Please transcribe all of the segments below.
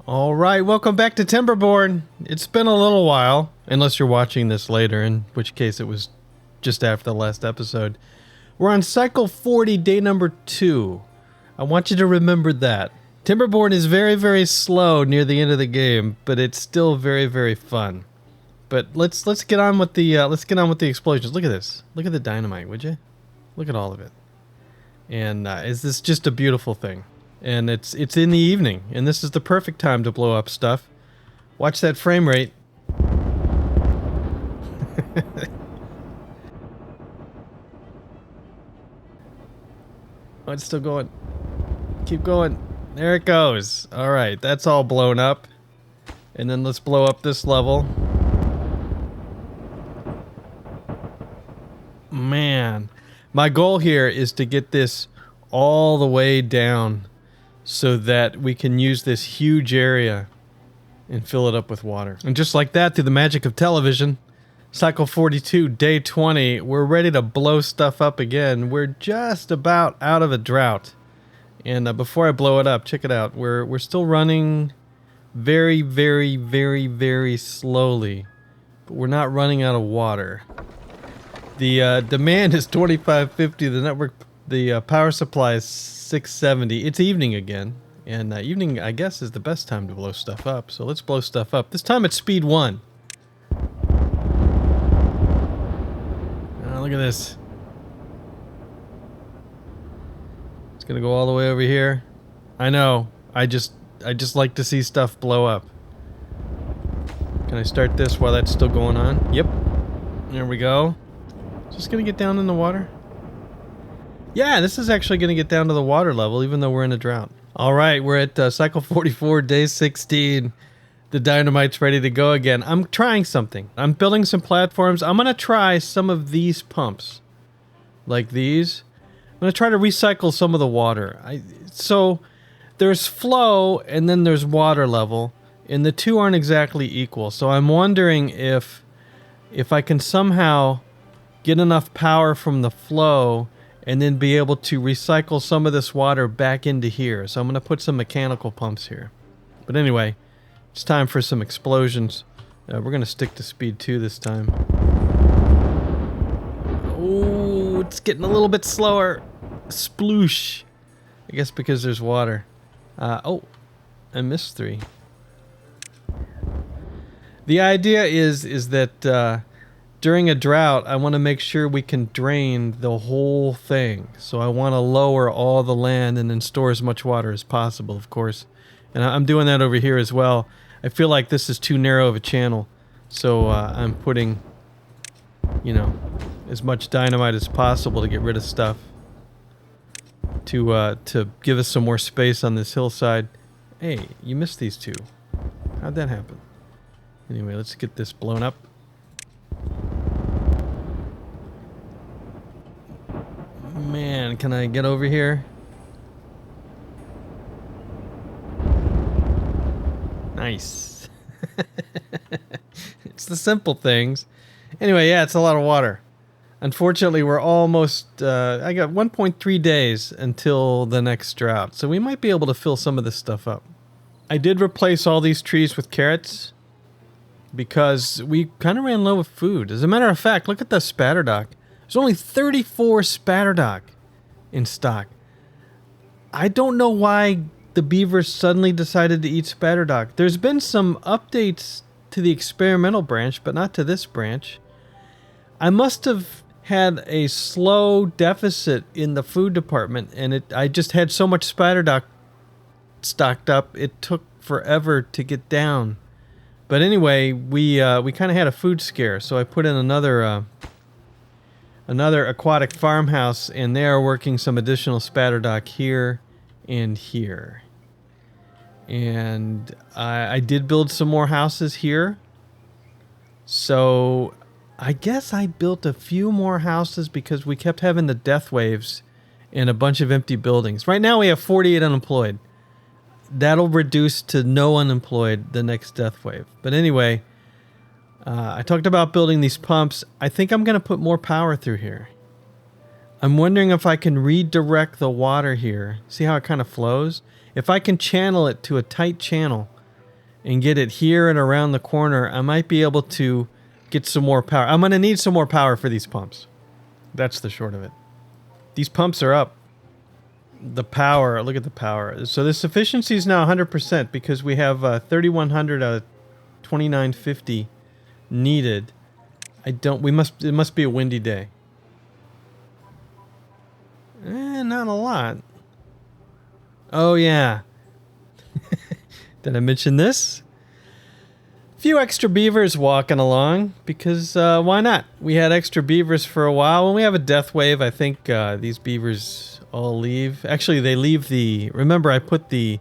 Alright, welcome back to Timberborn. It's been a little while, unless you're watching this later, in which case it was just after the last episode. We're on cycle 40, day number 2. I want you to remember that. Timberborn is very, very slow near the end of the game, but it's still very, very fun. But let's get on with the explosions. Look at this. Look at the dynamite, would you? Look at all of it. And is this just a beautiful thing? And it's in the evening, and this is the perfect time to blow up stuff. Watch that frame rate. Oh, it's still going. Keep going. There it goes. Alright, that's all blown up. And then let's blow up this level. Man. My goal here is to get this all the way down so that we can use this huge area and fill it up with water. And just like that, through the magic of television, cycle 42, day 20, we're ready to blow stuff up again. We're just about out of a drought. And before I blow it up, check it out. We're still running very, very, very, very slowly, but we're not running out of water. The demand is 2550. The power supply is 670. It's evening again, and evening, I guess, is the best time to blow stuff up. So let's blow stuff up. This time it's speed 1. Look at this. It's gonna go all the way over here. I know. I just like to see stuff blow up. Can I start this while that's still going on? Yep. There we go. Just gonna get down in the water. Yeah, this is actually gonna get down to the water level, even though we're in a drought. All right, we're at cycle 44, day 16. The dynamite's ready to go again. I'm trying something. I'm building some platforms. I'm gonna try some of these pumps, like these. I'm gonna try to recycle some of the water. So there's flow and then there's water level, and the two aren't exactly equal. So I'm wondering if I can somehow get enough power from the flow and then be able to recycle some of this water back into here. So I'm gonna put some mechanical pumps here. But anyway, it's time for some explosions. We're gonna stick to speed 2 this time. Oh, it's getting a little bit slower. Sploosh. I guess because there's water. Oh, I missed 3. The idea is that during a drought, I want to make sure we can drain the whole thing. So I want to lower all the land and then store as much water as possible, of course. And I'm doing that over here as well. I feel like this is too narrow of a channel. So I'm putting, as much dynamite as possible to get rid of stuff. To give us some more space on this hillside. Hey, you missed these 2. How'd that happen? Anyway, let's get this blown up. Man, can I get over here? Nice. It's the simple things. Anyway, yeah, it's a lot of water. Unfortunately, we're almost... I got 1.3 days until the next drought, so we might be able to fill some of this stuff up. I did replace all these trees with carrots because we kind of ran low with food. As a matter of fact, look at the spatterdock. There's only 34 spatterdock in stock. I don't know why the beavers suddenly decided to eat spatterdock. There's been some updates to the experimental branch, but not to this branch. I must have had a slow deficit in the food department, and I just had so much spatterdock stocked up, it took forever to get down. But anyway, we kind of had a food scare, so I put in another aquatic farmhouse, and they are working some additional spatterdock here and here. And I did build some more houses here. So I guess I built a few more houses because we kept having the death waves and a bunch of empty buildings. Right now we have 48 unemployed. That'll reduce to no unemployed the next death wave. But anyway, I talked about building these pumps. I think I'm going to put more power through here. I'm wondering if I can redirect the water here. See how it kind of flows? If I can channel it to a tight channel and get it here and around the corner, I might be able to get some more power. I'm going to need some more power for these pumps. That's the short of it. These pumps are up. The power, look at the power. So this efficiency is now 100% because we have 3,100 out of 2,950 needed. It must be a windy day. Not a lot. Oh yeah. Did I mention this? Few extra beavers walking along because why not? We had extra beavers for a while. When we have a death wave, I think these beavers all leave. Actually, they leave the... Remember, I put the...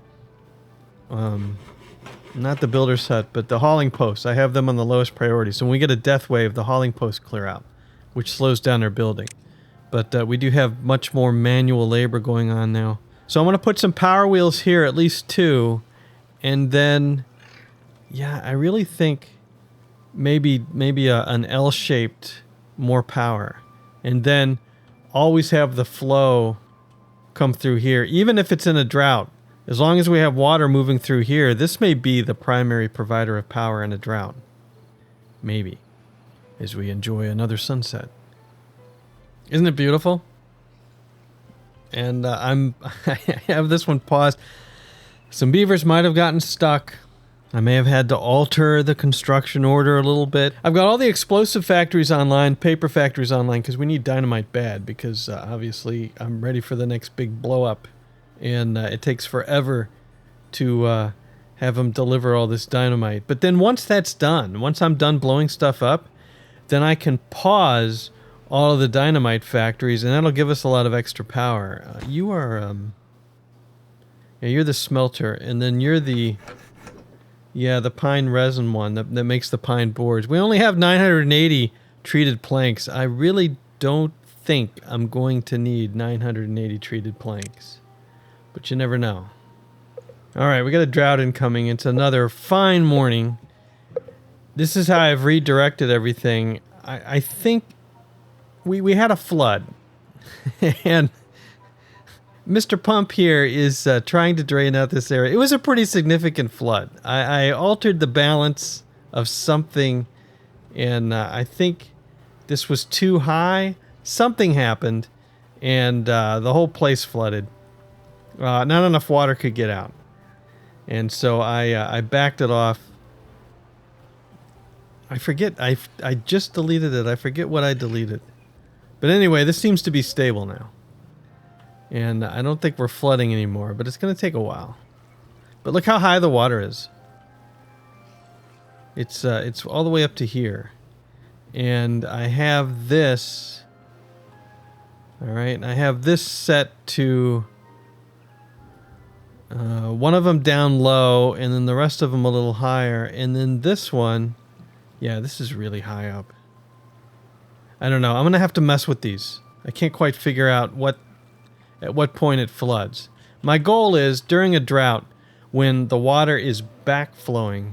not the builder's hut, but the hauling posts. I have them on the lowest priority. So when we get a death wave, the hauling posts clear out, which slows down their building. But we do have much more manual labor going on now. So I'm going to put some power wheels here, at least 2, and then... Yeah, I really think maybe an L-shaped more power. And then always have the flow come through here, even if it's in a drought. As long as we have water moving through here, this may be the primary provider of power in a drought. Maybe. As we enjoy another sunset. Isn't it beautiful? And I have this one paused. Some beavers might have gotten stuck. I may have had to alter the construction order a little bit. I've got all the explosive factories online, paper factories online, because we need dynamite bad, because obviously I'm ready for the next big blow up. And it takes forever to have them deliver all this dynamite. But then once that's done, once I'm done blowing stuff up, then I can pause all of the dynamite factories, and that'll give us a lot of extra power. You are, yeah, you're the smelter, and then you're the... Yeah, the pine resin one that makes the pine boards. We only have 980 treated planks. I really don't think I'm going to need 980 treated planks. But you never know. Alright, we got a drought incoming. It's another fine morning. This is how I've redirected everything. I think we had a flood. And... Mr. Pump here is trying to drain out this area. It was a pretty significant flood. I altered the balance of something, and I think this was too high. Something happened, and the whole place flooded. Not enough water could get out. And so I backed it off. I forget. I just deleted it. I forget what I deleted. But anyway, this seems to be stable now. And I don't think we're flooding anymore, but it's going to take a while. But look how high the water is. It's all the way up to here. And I have this... Alright, I have this set to... one of them down low, and then the rest of them a little higher. And then this one... Yeah, this is really high up. I don't know. I'm going to have to mess with these. I can't quite figure out at what point it floods. My goal is, during a drought, when the water is backflowing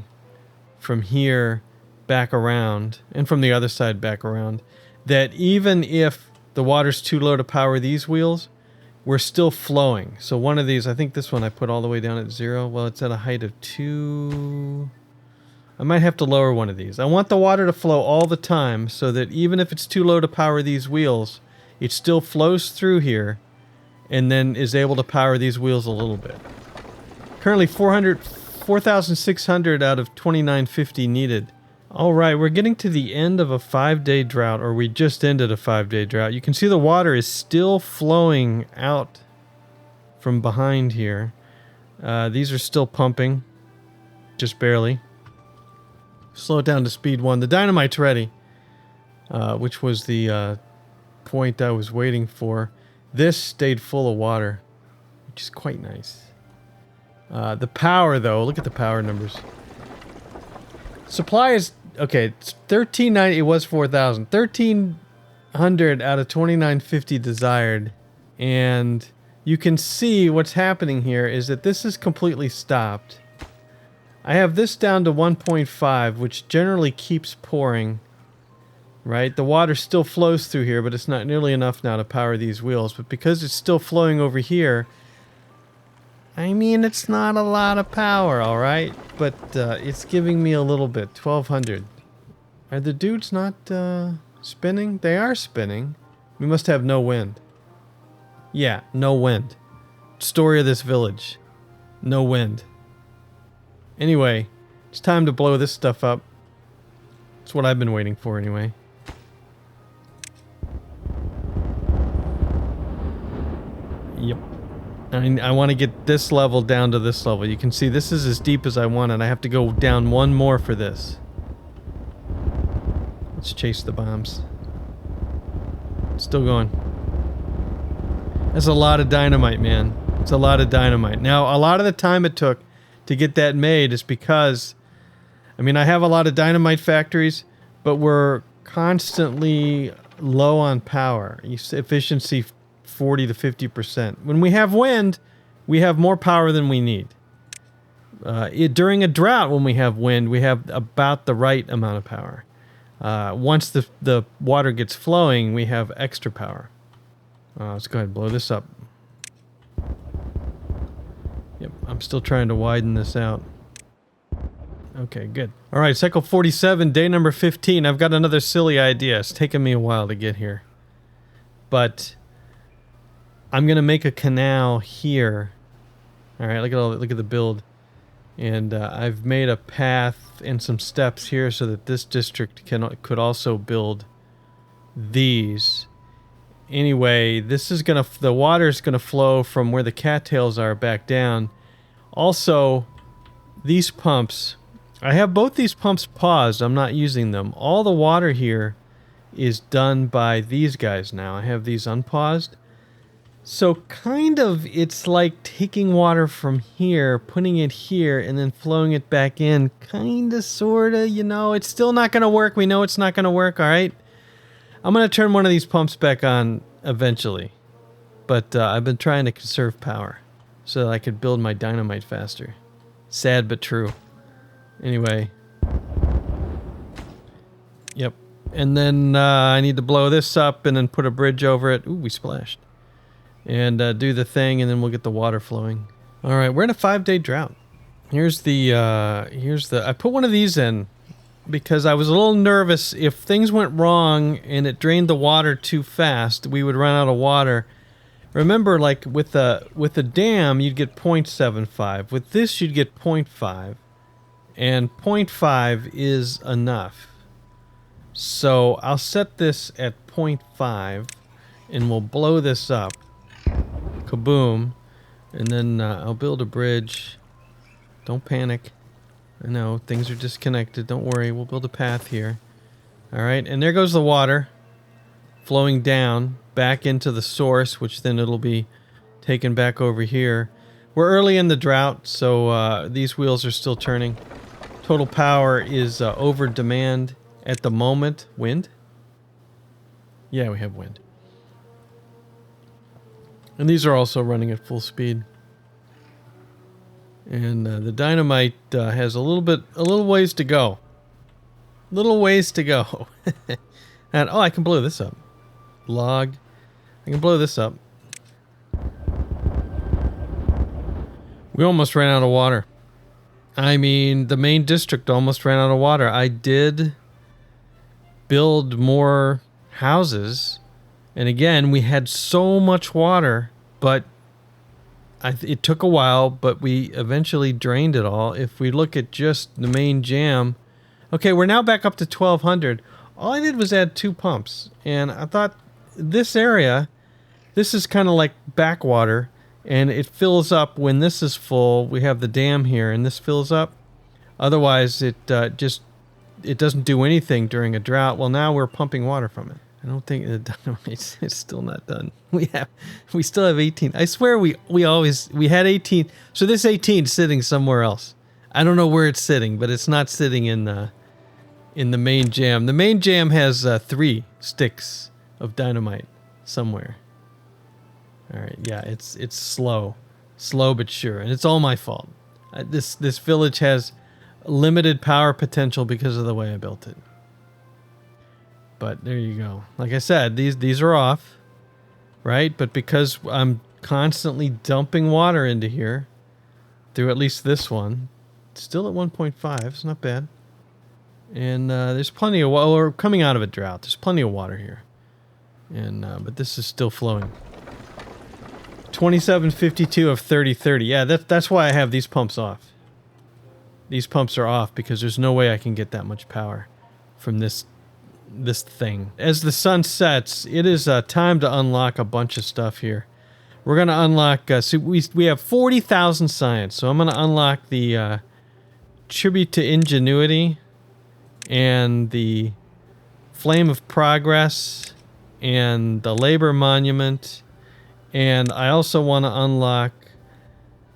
from here back around, and from the other side back around, that even if the water's too low to power these wheels, we're still flowing. So one of these, I think this one I put all the way down at 0. Well, it's at a height of 2... I might have to lower one of these. I want the water to flow all the time so that even if it's too low to power these wheels, it still flows through here and then is able to power these wheels a little bit. Currently 4,600 out of 2,950 needed. Alright, we're getting to the end of a 5-day drought, or we just ended a 5-day drought. You can see the water is still flowing out from behind here. These are still pumping, just barely. Slow it down to speed 1. The dynamite's ready, which was the point I was waiting for. This stayed full of water, which is quite nice. The power, though, look at the power numbers. Supply is, okay, it's 1,390, it was 4,000. 1,300 out of 2,950 desired. And you can see what's happening here is that this is completely stopped. I have this down to 1.5, which generally keeps pouring. Right? The water still flows through here, but it's not nearly enough now to power these wheels. But because it's still flowing over here, I mean, it's not a lot of power, all right? But it's giving me a little bit. 1,200. Are the dudes not spinning? They are spinning. We must have no wind. Yeah, no wind. Story of this village. No wind. Anyway, it's time to blow this stuff up. That's what I've been waiting for anyway. Yep. I want to get this level down to this level. You can see this is as deep as I want, and I have to go down one more for this. Let's chase the bombs. Still going. That's a lot of dynamite, man. It's a lot of dynamite. Now, a lot of the time it took to get that made is because, I mean, I have a lot of dynamite factories, but we're constantly low on power. Efficiency 40 to 50%. When we have wind, we have more power than we need. During a drought, when we have wind, we have about the right amount of power. Once the water gets flowing, we have extra power. Let's go ahead and blow this up. Yep, I'm still trying to widen this out. Okay, good. All right, cycle 47, day number 15. I've got another silly idea. It's taken me a while to get here. But I'm going to make a canal here. All right, look at the build. And I've made a path and some steps here so that this district could also build these. Anyway, the water is gonna flow from where the cattails are back down. Also, these pumps, I have both these pumps paused. I'm not using them. All the water here is done by these guys now. I have these unpaused. So kind of, it's like taking water from here, putting it here, and then flowing it back in. Kinda, sorta, you know. It's still not gonna work. We know it's not gonna work, alright? I'm going to turn one of these pumps back on eventually. But I've been trying to conserve power so that I could build my dynamite faster. Sad but true. Anyway. Yep. And then I need to blow this up and then put a bridge over it. Ooh, we splashed. And do the thing, and then we'll get the water flowing. Alright, we're in a 5-day drought. Here's the I put one of these in because I was a little nervous if things went wrong and it drained the water too fast, we would run out of water. Remember, like with the dam, you'd get 0.75. With this, you'd get 0.5. And 0.5 is enough. So I'll set this at 0.5 and we'll blow this up. Kaboom. And then I'll build a bridge. Don't panic. I know, things are disconnected. Don't worry, we'll build a path here. Alright, and there goes the water flowing down back into the source, which then it'll be taken back over here. We're early in the drought, so these wheels are still turning. Total power is over demand at the moment. Wind? Yeah, we have wind. And these are also running at full speed. And the dynamite has a little ways to go. Little ways to go. And oh, I can blow this up. Log. I can blow this up. We almost ran out of water. I mean, the main district almost ran out of water. I did build more houses. And again, we had so much water, but it took a while, but we eventually drained it all. If we look at just the main jam... Okay, we're now back up to 1,200. All I did was add 2 pumps. And I thought this area, this is kind of like backwater. And it fills up when this is full. We have the dam here, and this fills up. Otherwise, it doesn't do anything during a drought. Well, now we're pumping water from it. I don't think it's still not done. We still have 18. I swear we had 18. So this 18 is sitting somewhere else. I don't know where it's sitting, but it's not sitting in the main jam. The main jam has 3 sticks of dynamite somewhere. All right, yeah, it's slow but sure, and it's all my fault. This village has limited power potential because of the way I built it. But there you go. Like I said, these are off, right? But because I'm constantly dumping water into here, through at least this one. Still at 1.5. It's not bad. And there's plenty of water. We're coming out of a drought. There's plenty of water here. And but this is still flowing. 2752 of 3030. Yeah, that's why I have these pumps off. These pumps are off because there's no way I can get that much power from this thing. As the sun sets, it is time to unlock a bunch of stuff here. We're going to unlock... so we have 40,000 science, so I'm going to unlock the tribute to ingenuity and the flame of progress and the labor monument. And I also want to unlock...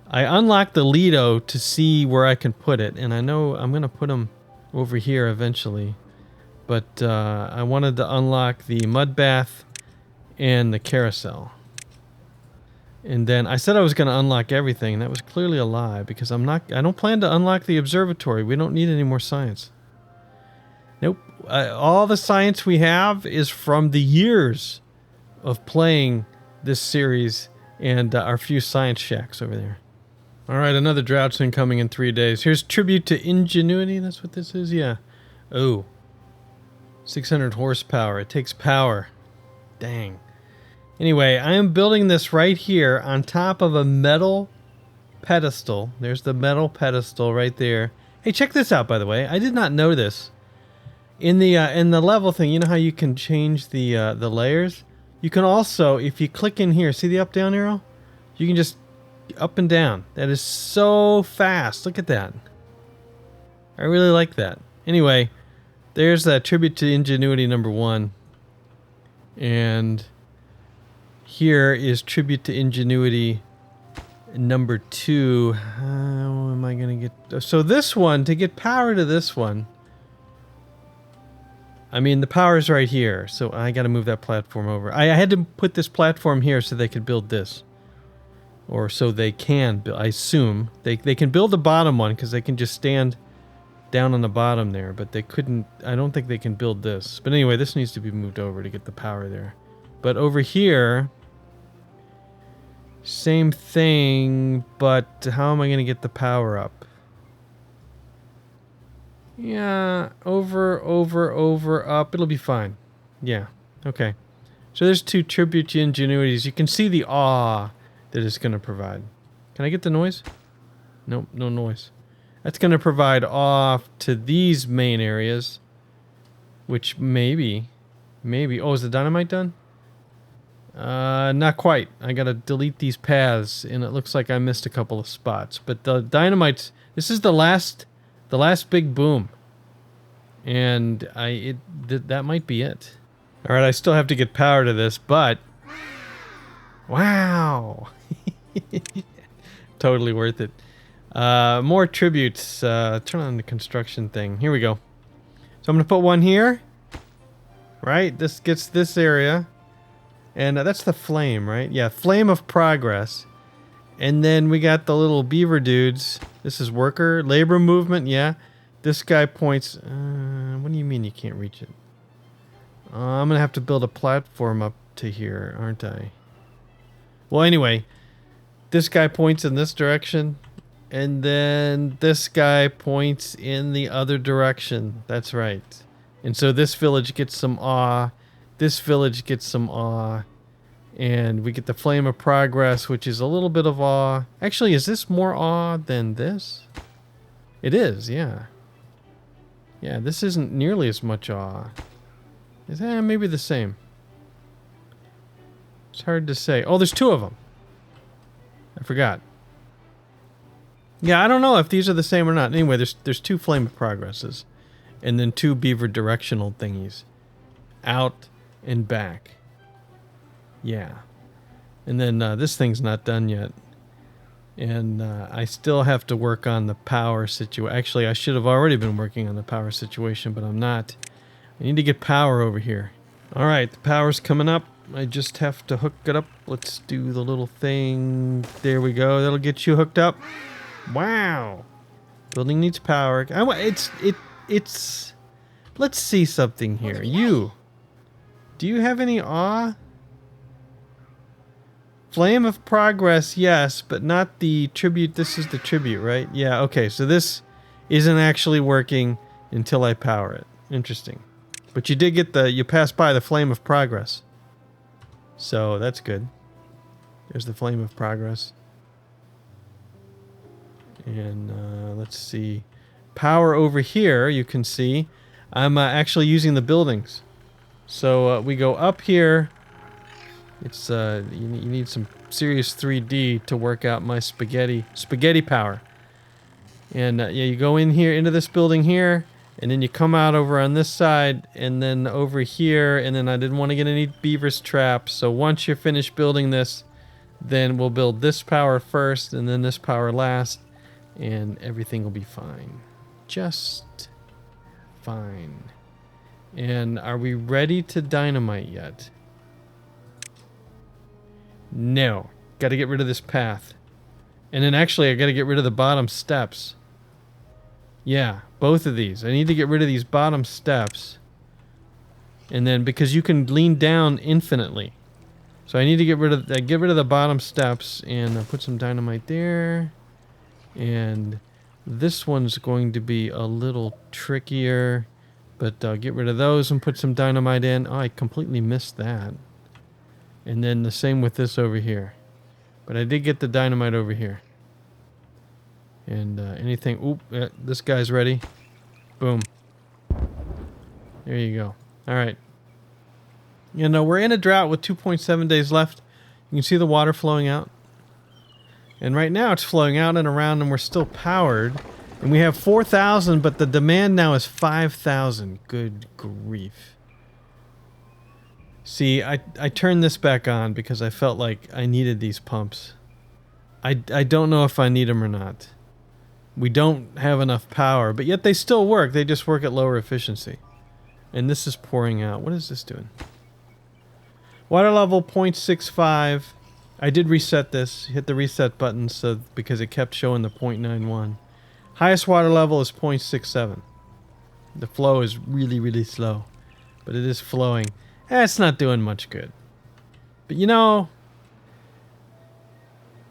I unlocked the Lido to see where I can put it. And I know I'm going to put them over here eventually. But I wanted to unlock the mud bath and the carousel. And then I said I was going to unlock everything. And that was clearly a lie because I don't plan to unlock the observatory. We don't need any more science. Nope. All the science we have is from the years of playing this series and our few science shacks over there. All right, another drought's incoming in 3 days. Here's tribute to ingenuity. That's what this is? Yeah. Oh. 600 horsepower. It takes power. Dang. Anyway, I am building this right here on top of a metal pedestal. There's the metal pedestal right there. Hey, check this out, by the way. I did not know this. In the level thing, you know how you can change the layers? You can also, if you click in here, see the up-down arrow? You can just up and down. That is so fast. Look at that. I really like that. Anyway, there's that tribute to ingenuity number 1. And here is tribute to ingenuity number 2. How am I going to get... So this one, to get power to this one... I mean, the power's right here, so I got to move that platform over. I had to put this platform here so they could build this. Or so they can build, I assume. They can build the bottom one because they can just stand down on the bottom there, but they couldn't... I don't think they can build this. But anyway, this needs to be moved over to get the power there. But over here... Same thing, but how am I going to get the power up? Yeah, over, up. It'll be fine. Yeah, okay. So there's 2 tribute to ingenuities. You can see the awe that it's going to provide. Can I get the noise? Nope, no noise. That's going to provide awe to these main areas. Which maybe... Oh, is the dynamite done? Not quite. I got to delete these paths, and it looks like I missed a couple of spots. But the dynamites... This is the last big boom, and that might be it. All right, I still have to get power to this, but wow, totally worth it. More tributes. Turn on the construction thing. Here we go. So I'm gonna put one here. Right, this gets this area, and that's the flame, right? Yeah, flame of progress. And then we got the little beaver dudes. This is worker, labor movement, yeah. This guy points... what do you mean you can't reach it? I'm going to have to build a platform up to here, aren't I? Well, anyway, this guy points in this direction. And then this guy points in the other direction. That's right. And so this village gets some awe. This village gets some awe. And we get the Flame of Progress, which is a little bit of awe. Actually, is this more awe than this? It is, yeah. Yeah, this isn't nearly as much awe. Is that maybe the same? It's hard to say. Oh, there's 2 of them. I forgot. Yeah, I don't know if these are the same or not. Anyway, there's 2 Flame of Progresses. And then 2 Beaver directional thingies. Out and back. Yeah. And then this thing's not done yet. And I still have to work on the power situation. Actually, I should have already been working on the power situation, but I'm not. I need to get power over here. Alright, the power's coming up. I just have to hook it up. Let's do the little thing. There we go. That'll get you hooked up. Wow. Building needs power. It's... Let's see something here. You. Do you have any awe? Flame of Progress, yes, but not the tribute. This is the tribute, right? Yeah, okay, so this isn't actually working until I power it. Interesting. But you did get you passed by the Flame of Progress. So that's good. There's the Flame of Progress. And let's see. Power over here, you can see. I'm actually using the buildings. So we go up here. It's you need some serious 3D to work out my spaghetti power. And yeah, you go in here into this building here, and then you come out over on this side, and then over here, and then I didn't want to get any beavers trapped. So once you're finished building this, then we'll build this power first, and then this power last, and everything will be fine. Just fine. And are we ready to dynamite yet? No. Got to get rid of this path. And then actually I got to get rid of the bottom steps. Yeah, both of these. I need to get rid of these bottom steps. And then because you can lean down infinitely. So I need to get rid of the bottom steps and put some dynamite there. And this one's going to be a little trickier. But get rid of those and put some dynamite in. Oh, I completely missed that. And then the same with this over here. But I did get the dynamite over here. And anything... Oop, this guy's ready. Boom. There you go. Alright. You know, we're in a drought with 2.7 days left. You can see the water flowing out. And right now it's flowing out and around and we're still powered. And we have 4,000, but the demand now is 5,000. Good grief. See, I turned this back on because I felt like I needed these pumps. I don't know if I need them or not. We don't have enough power, but yet they still work. They just work at lower efficiency. And this is pouring out. What is this doing? Water level 0.65. I did reset this. Hit the reset button because it kept showing the 0.91. Highest water level is 0.67. The flow is really, really slow. But it is flowing. It's not doing much good. But you know,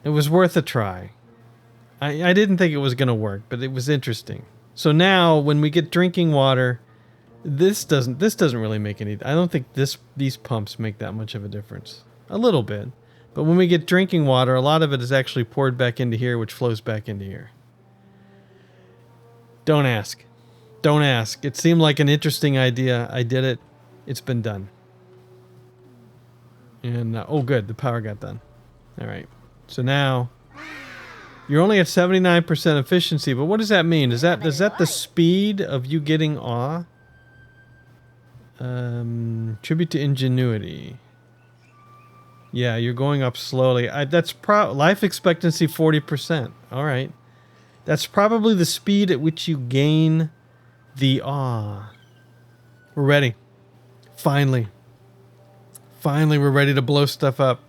it was worth a try. I didn't think it was going to work, but it was interesting. So now, when we get drinking water, this doesn't really make any... I don't think these pumps make that much of a difference. A little bit. But when we get drinking water, a lot of it is actually poured back into here, which flows back into here. Don't ask. Don't ask. It seemed like an interesting idea. I did it. It's been done. And, oh good, the power got done. Alright. So now, you're only at 79% efficiency, but what does that mean? Is that the speed of you getting awe? Tribute to ingenuity. Yeah, you're going up slowly. That's life expectancy 40%. Alright. That's probably the speed at which you gain the awe. We're ready. Finally. Finally, we're ready to blow stuff up.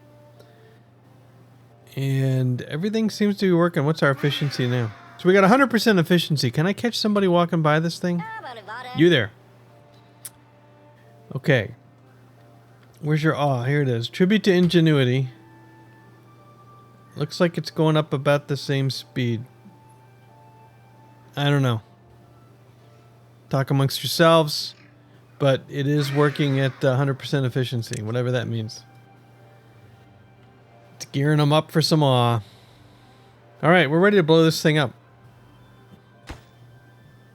And everything seems to be working. What's our efficiency now? So we got 100% efficiency. Can I catch somebody walking by this thing? You there. Okay. Where's your awe? Here it is. Tribute to ingenuity. Looks like it's going up about the same speed. I don't know. Talk amongst yourselves. But it is working at 100% efficiency, whatever that means. It's gearing them up for some awe. Alright, we're ready to blow this thing up.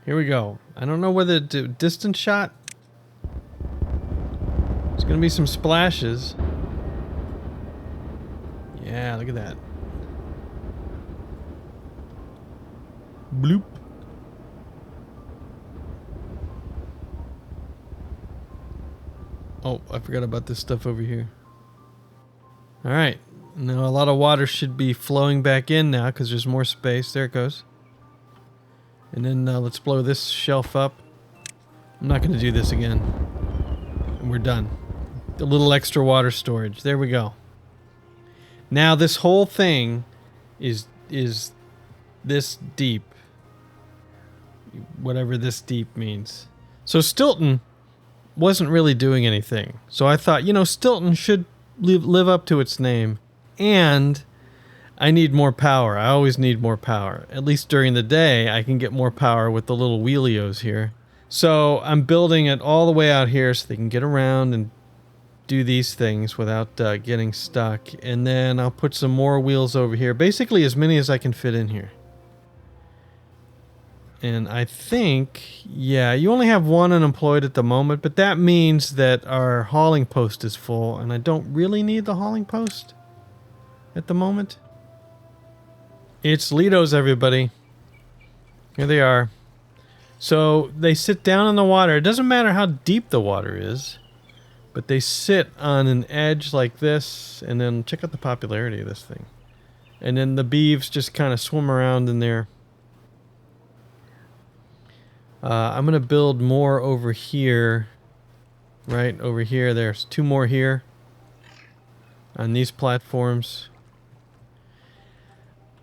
Here we go. I don't know whether to distance shot. There's going to be some splashes. Yeah, look at that. Bloop. Oh, I forgot about this stuff over here. Alright. Now a lot of water should be flowing back in now because there's more space. There it goes. And then let's blow this shelf up. I'm not going to do this again. And we're done. A little extra water storage. There we go. Now this whole thing is this deep. Whatever this deep means. So Stilton wasn't really doing anything. So I thought, you know, Stilton should live up to its name And I need more power. I always need more power. At least during the day, I can get more power with the little wheelios here. So I'm building it all the way out here so they can get around and do these things without getting stuck. And then I'll put some more wheels over here. Basically as many as I can fit in here. And I think, yeah, you only have one unemployed at the moment, but that means that our hauling post is full, and I don't really need the hauling post at the moment. It's Lido's, everybody. Here they are. So they sit down in the water. It doesn't matter how deep the water is, but they sit on an edge like this, and then check out the popularity of this thing. And then the beavs just kind of swim around in there. I'm going to build more over here. Right over here. There's 2 more here on these platforms.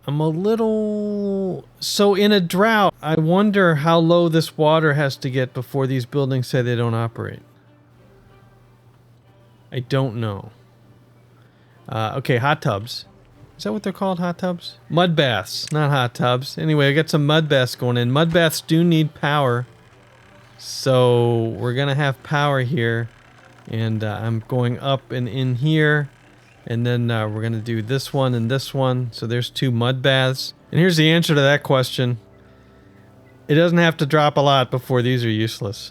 I'm a little... So in a drought, I wonder how low this water has to get before these buildings say they don't operate. I don't know. Okay, hot tubs. Is that what they're called, hot tubs? Mud baths, not hot tubs. Anyway, I got some mud baths going in. Mud baths do need power. So we're going to have power here. And I'm going up and in here. And then we're going to do this one and this one. So there's 2 mud baths. And here's the answer to that question. It doesn't have to drop a lot before these are useless.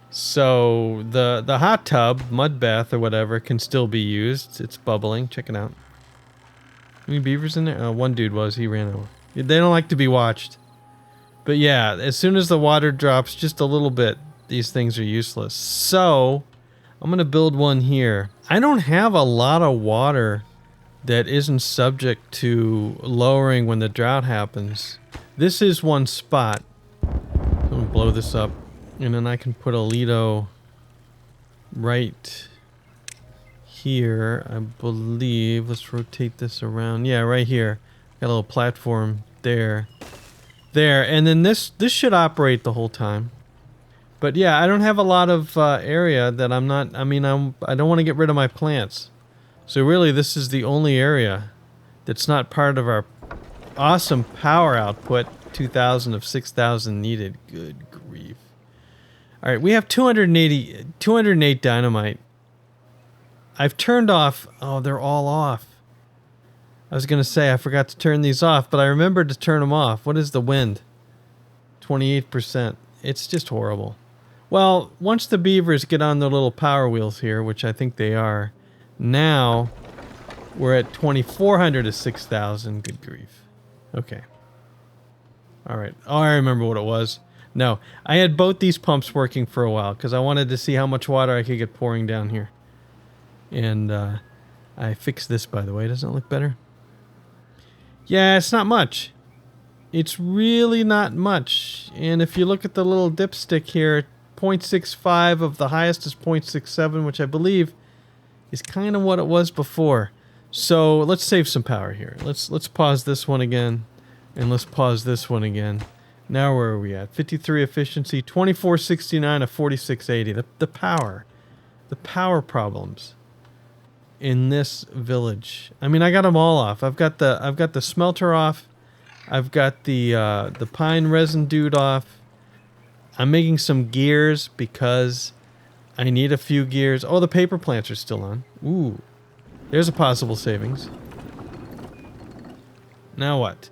So the hot tub, mud bath or whatever, can still be used. It's bubbling. Check it out. Any beavers in there? One dude was. He ran over. They don't like to be watched. But yeah, as soon as the water drops just a little bit, these things are useless. So I'm going to build one here. I don't have a lot of water that isn't subject to lowering when the drought happens. This is one spot. I'm going to blow this up. And then I can put a Lido right here, I believe. Let's rotate this around. Yeah, right here. Got a little platform there. There. And then this should operate the whole time. But yeah, I don't have a lot of area that I'm not... I mean, I don't want to get rid of my plants. So really, this is the only area that's not part of our awesome power output. 2,000 of 6,000 needed. Good grief. Alright, we have 208 dynamite. I've turned off... Oh, they're all off. I was going to say I forgot to turn these off, but I remembered to turn them off. What is the wind? 28%. It's just horrible. Well, once the beavers get on their little power wheels here, which I think they are, now we're at 2,400 to 6,000. Good grief. Okay. Alright. Oh, I remember what it was. No, I had both these pumps working for a while because I wanted to see how much water I could get pouring down here. And I fixed this, by the way. Doesn't it look better? Yeah, it's not much. It's really not much. And if you look at the little dipstick here, 0.65 of the highest is 0.67, which I believe is kind of what it was before. So let's save some power here. Let's pause this one again, and let's pause this one again. Now where are we at? 53 efficiency, 2469 of 4680. The power problems in this village. I mean, I got them all off. I've got the smelter off. I've got the pine resin dude off. I'm making some gears because I need a few gears. Oh, the paper plants are still on. Ooh, there's a possible savings. Now what?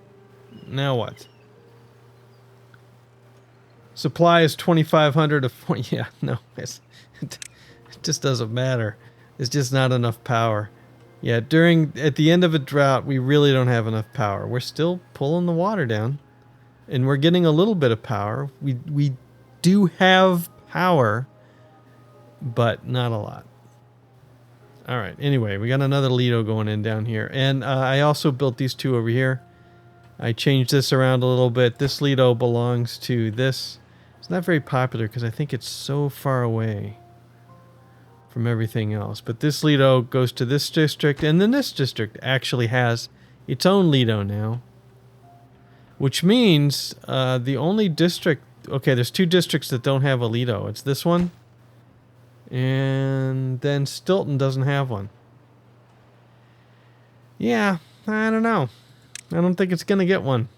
Now what? Supply is 2,500 of... Yeah, no. It just doesn't matter. It's just not enough power. Yeah, at the end of a drought, we really don't have enough power. We're still pulling the water down. And we're getting a little bit of power. We do have power, but not a lot. Alright, anyway, we got another Lido going in down here. And I also built these 2 over here. I changed this around a little bit. This Lido belongs to this. It's not very popular because I think it's so far away from everything else. But this Lido goes to this district, and then this district actually has its own Lido now. Which means the only district... Okay, there's 2 districts that don't have a Lido. It's this one, and then Stilton doesn't have one. Yeah, I don't know. I don't think it's going to get one.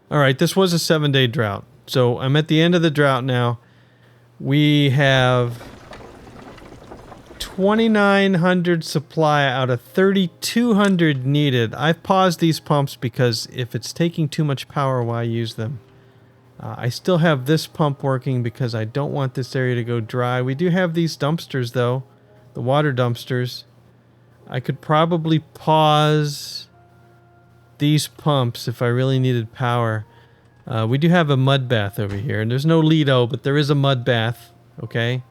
All right, this was a 7-day drought. So I'm at the end of the drought now. We have 2,900 supply out of 3,200 needed. I've paused these pumps because if it's taking too much power, why use them? I still have this pump working because I don't want this area to go dry. We do have these dumpsters, though. The water dumpsters. I could probably pause these pumps if I really needed power. We do have a mud bath over here. And there's no Lido, but there is a mud bath. Okay?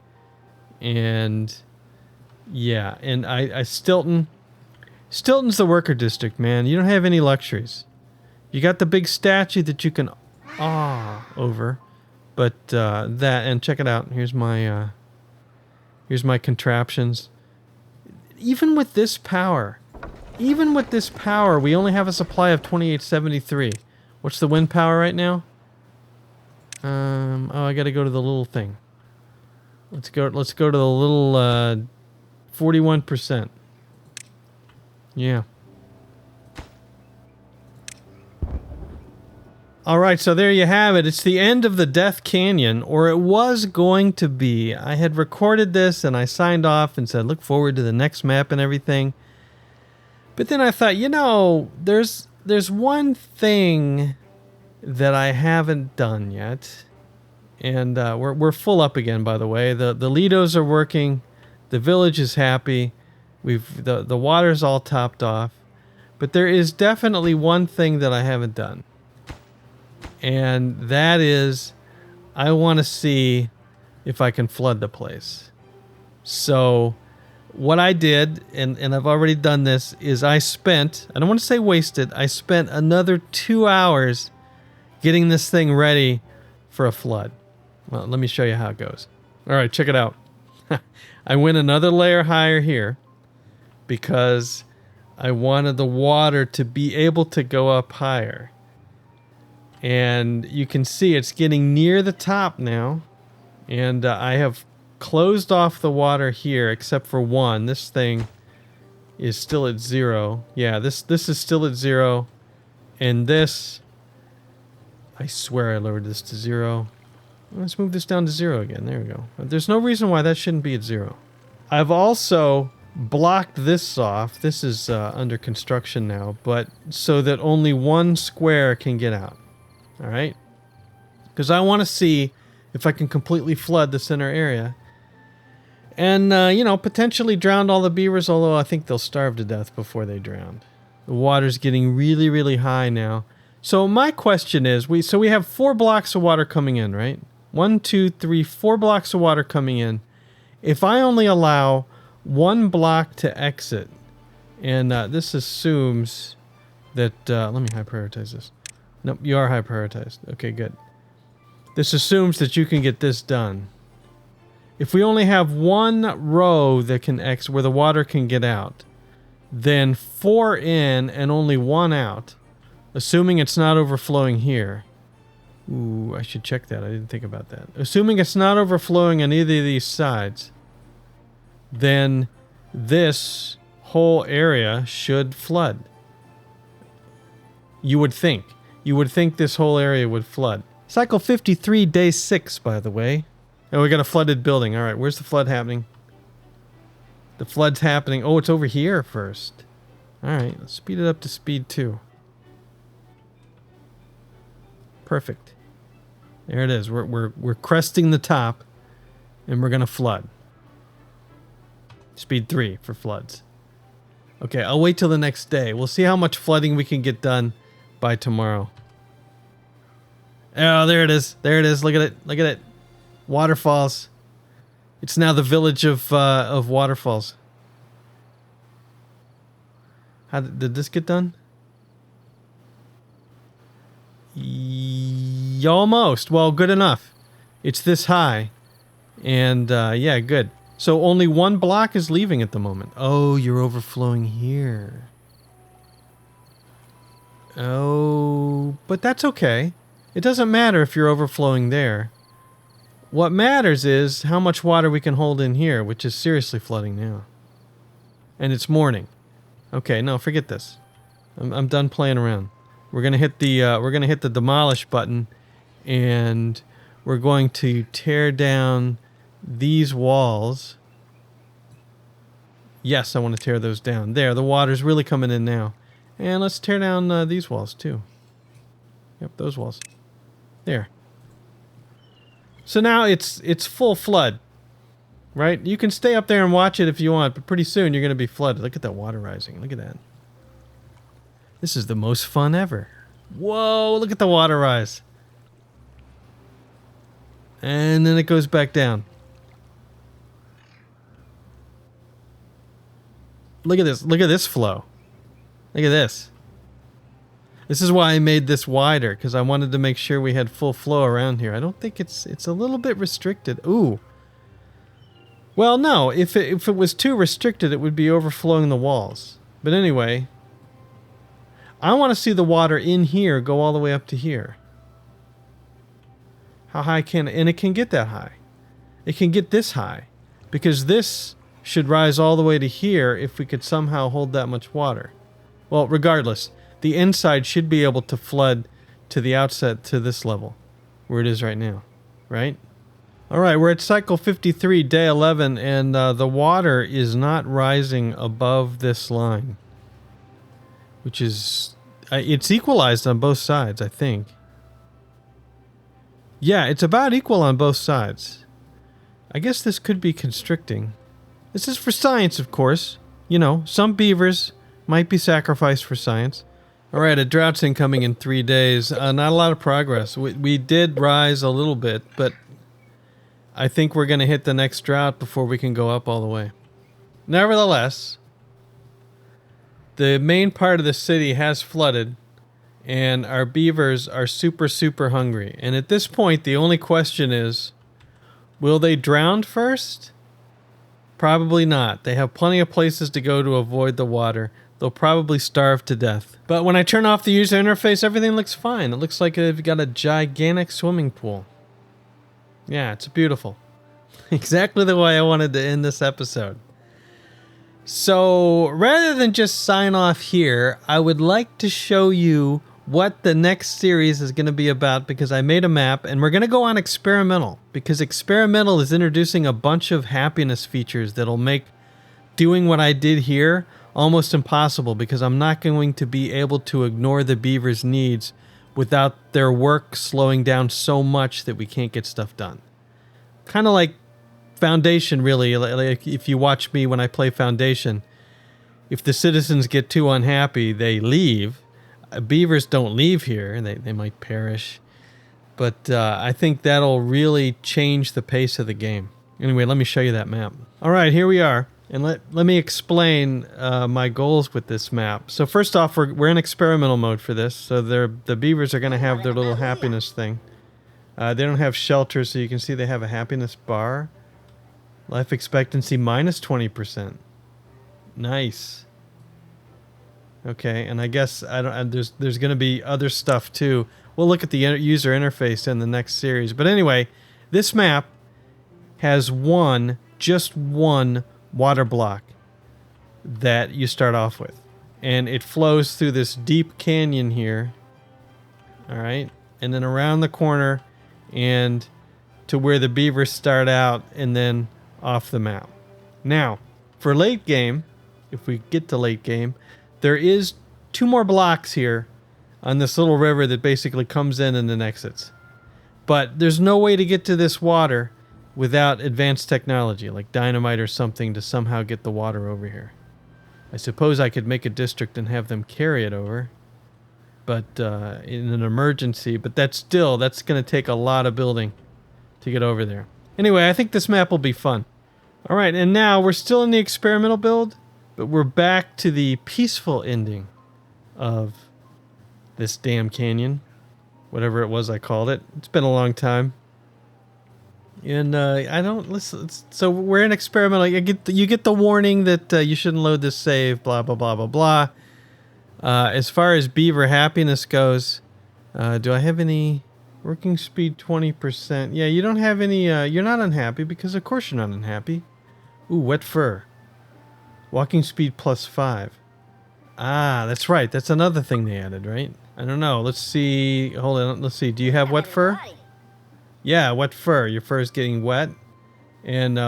And... yeah, and Stilton's the worker district, man. You don't have any luxuries. You got the big statue that you can awe over, but that, and check it out. Here's my contraptions. Even with this power, we only have a supply of 2873. What's the wind power right now? Oh, I got to go to the little thing. Let's go to the little 41%. Yeah. Alright, so there you have it. It's the end of the Death Canyon, or it was going to be. I had recorded this and I signed off and said, look forward to the next map and everything. But then I thought, you know, there's one thing that I haven't done yet. And we're full up again, by the way. The Lidos are working. The village is happy. The water's all topped off. But there is definitely one thing that I haven't done. And that is, I want to see if I can flood the place. So, what I did, and I've already done this, is I spent, I don't want to say wasted, I spent another 2 hours getting this thing ready for a flood. Well, let me show you how it goes. Alright, check it out. I went another layer higher here because I wanted the water to be able to go up higher. And you can see it's getting near the top now. And I have closed off the water here except for one. This thing is still at 0. Yeah, this is still at 0. And this, I swear I lowered this to 0. Let's move this down to 0 again. There we go. There's no reason why that shouldn't be at 0. I've also blocked this off. This is under construction now, but so that only one square can get out. All right? Because I want to see if I can completely flood the center area. And, you know, potentially drown all the beavers, although I think they'll starve to death before they drown. The water's getting really, really high now. So my question is, we have 4 blocks of water coming in, right? 1, 2, 3, 4 blocks of water coming in. If I only allow 1 block to exit, and this assumes that, let me high prioritize this. Nope, you are high prioritized. Okay, good. This assumes that you can get this done. If we only have 1 row that can exit, where the water can get out, then 4 in and only 1 out, assuming it's not overflowing here. Ooh, I should check that. I didn't think about that. Assuming it's not overflowing on either of these sides, then this whole area should flood. You would think. You would think this whole area would flood. Cycle 53, day 6, by the way. And we got a flooded building. All right, where's the flood happening? The flood's happening. Oh, it's over here first. All right, let's speed it up to speed 2. Perfect. There it is. We're cresting the top, and we're gonna flood. Speed 3 for floods. Okay, I'll wait till the next day. We'll see how much flooding we can get done by tomorrow. Oh, there it is. There it is. Look at it. Look at it. Waterfalls. It's now the village of waterfalls. How did this get done? Almost. Well, good enough. It's this high. And, yeah, good. So only 1 block is leaving at the moment. Oh, you're overflowing here. Oh, but that's okay. It doesn't matter if you're overflowing there. What matters is how much water we can hold in here, which is seriously flooding now. And it's morning. Okay, no, forget this. I'm done playing around. We're gonna hit the demolish button, and we're going to tear down these walls. Yes, I want to tear those down. There, the water's really coming in now. And let's tear down these walls too. Yep, those walls. There. So now it's full flood, right? You can stay up there and watch it if you want, but pretty soon you're going to be flooded. Look at that water rising. Look at that. This is the most fun ever. Whoa, look at the water rise. And then it goes back down. Look at this. Look at this flow. Look at this. This is why I made this wider, because I wanted to make sure we had full flow around here. I don't think it's a little bit restricted. Ooh. Well, no. If it was too restricted, it would be overflowing the walls. But anyway, I want to see the water in here go all the way up to here. How high can it? And it can get that high. It can get this high, because this should rise all the way to here if we could somehow hold that much water. Well, regardless, the inside should be able to flood to the outset to this level, where it is right now, right? All right, we're at cycle 53, day 11, and the water is not rising above this line, which is, it's equalized on both sides, I think. Yeah, it's about equal on both sides. I guess this could be constricting. This is for science, of course. You know, some beavers might be sacrificed for science. All right, a drought's incoming in 3 days. Not a lot of progress. We did rise a little bit, but I think we're going to hit the next drought before we can go up all the way. Nevertheless, the main part of the city has flooded, and our beavers are super, super hungry. And at this point, the only question is, will they drown first? Probably not. They have plenty of places to go to avoid the water. They'll probably starve to death. But when I turn off the user interface, everything looks fine. It looks like they've got a gigantic swimming pool. Yeah, it's beautiful. Exactly the way I wanted to end this episode. So, rather than just sign off here, I would like to show you what the next series is going to be about, because I made a map and we're going to go on experimental, because experimental is introducing a bunch of happiness features that'll make doing what I did here almost impossible, because I'm not going to be able to ignore the beavers' needs without their work slowing down so much that we can't get stuff done. Kind of like Foundation, really. Like if you watch me when I play Foundation, if the citizens get too unhappy, they leave. Beavers don't leave here, and they might perish. But I think that'll really change the pace of the game. Anyway, let me show you that map. All right, here we are. And let me explain my goals with this map. So first off, we're in experimental mode for this. So the beavers are going to have their little happiness thing. They don't have shelter, so you can see they have a happiness bar. Life expectancy minus 20%. Nice. Okay, and I guess there's going to be other stuff too. We'll look at the user interface in the next series. But anyway, this map has just one water block that you start off with. And it flows through this deep canyon here. All right, and then around the corner and to where the beavers start out, and then off the map. Now, for late game, if we get to late game, there is 2 more blocks here on this little river that basically comes in and then exits. But there's no way to get to this water without advanced technology, like dynamite or something, to somehow get the water over here. I suppose I could make a district and have them carry it over, but in an emergency. But that's going to take a lot of building to get over there. Anyway, I think this map will be fun. All right, and now we're still in the experimental build, but we're back to the peaceful ending of this damn canyon. Whatever it was I called it. It's been a long time. And I don't listen. So we're in experimental. You get the warning that you shouldn't load this save, blah, blah, blah, blah, blah. As far as beaver happiness goes, do I have any working speed 20%? Yeah, you don't have any. You're not unhappy, because of course you're not unhappy. Ooh, wet fur. Walking speed +5. Ah, that's right. That's another thing they added, right? I don't know. Let's see. Hold on. Let's see. Do you have wet fur? Yeah, wet fur. Your fur is getting wet. And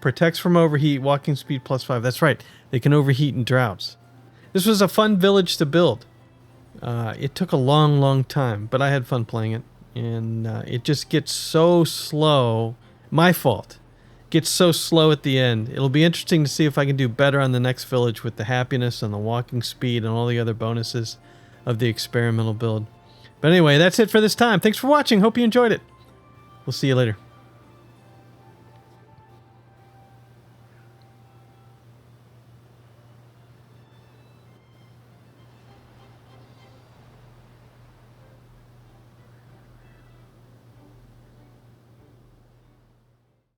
protects from overheat. Walking speed +5. That's right. They can overheat in droughts. This was a fun village to build. It took a long time, but I had fun playing it. And it just gets so slow. My fault. Gets so slow at the end. It'll be interesting to see if I can do better on the next village with the happiness and the walking speed and all the other bonuses of the experimental build. But anyway, that's it for this time. Thanks for watching. Hope you enjoyed it. We'll see you later.